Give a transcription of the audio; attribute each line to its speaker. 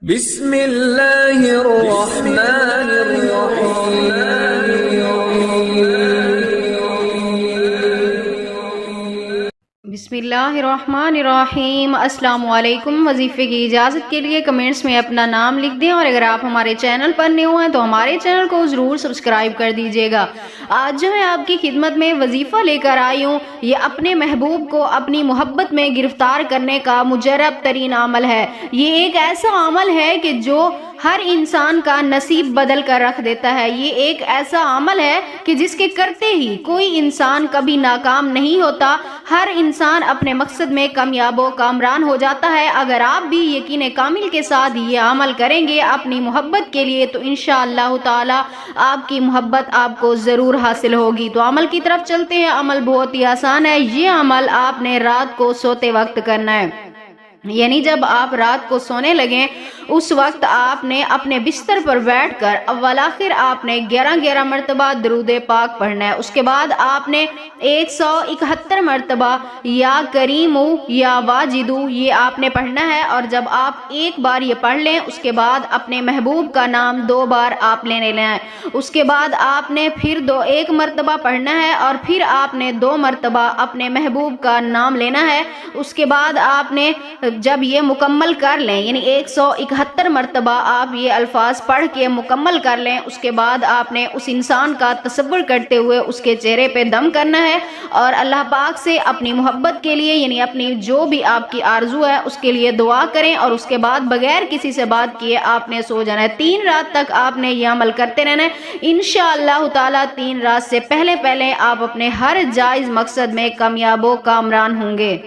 Speaker 1: بسم اللہ الرحمن الرحیم۔
Speaker 2: بسم اللہ الرحمن الرحیم۔ السلام علیکم۔ وظیفے کی اجازت کے لیے کمنٹس میں اپنا نام لکھ دیں، اور اگر آپ ہمارے چینل پر نئے ہوئے ہیں تو ہمارے چینل کو ضرور سبسکرائب کر دیجیے گا۔ آج جو ہے آپ کی خدمت میں وظیفہ لے کر آئی ہوں، یہ اپنے محبوب کو اپنی محبت میں گرفتار کرنے کا مجرب ترین عمل ہے۔ یہ ایک ایسا عمل ہے کہ جو ہر انسان کا نصیب بدل کر رکھ دیتا ہے۔ یہ ایک ایسا عمل ہے کہ جس کے کرتے ہی کوئی انسان کبھی ناکام نہیں ہوتا، ہر انسان اپنے مقصد میں کامیاب و کامران ہو جاتا ہے۔ اگر آپ بھی یقین کامل کے ساتھ یہ عمل کریں گے اپنی محبت کے لیے تو انشاءاللہ تعالی آپ کی محبت آپ کو ضرور حاصل ہوگی۔ تو عمل کی طرف چلتے ہیں۔ عمل بہت ہی آسان ہے۔ یہ عمل آپ نے رات کو سوتے وقت کرنا ہے، یعنی جب آپ رات کو سونے لگیں اس وقت آپ نے اپنے بستر پر بیٹھ کر اول آخر آپ نے 11 مرتبہ درود پاک پڑھنا ہے۔ اس کے بعد آپ نے 171 مرتبہ یا کریمو یا واجدو یہ آپ نے پڑھنا ہے، اور جب آپ ایک بار یہ پڑھ لیں اس کے بعد اپنے محبوب کا نام 2 بار آپ لینے لیں۔ اس کے بعد آپ نے پھر 1 مرتبہ پڑھنا ہے، اور پھر آپ نے 2 مرتبہ اپنے محبوب کا نام لینا ہے۔ اس کے بعد آپ نے جب یہ مکمل کر لیں، یعنی 171 مرتبہ آپ یہ الفاظ پڑھ کے مکمل کر لیں، اس کے بعد آپ نے اس انسان کا تصور کرتے ہوئے اس کے چہرے پہ دم کرنا ہے، اور اللہ پاک سے اپنی محبت کے لیے، یعنی اپنی جو بھی آپ کی آرزو ہے اس کے لیے دعا کریں، اور اس کے بعد بغیر کسی سے بات کیے آپ نے سو جانا ہے۔ 3 رات تک آپ نے یہ عمل کرتے رہنا ہے۔ انشاءاللہ تعالی 3 رات سے پہلے آپ اپنے ہر جائز مقصد میں کامیاب و کامران ہوں گے۔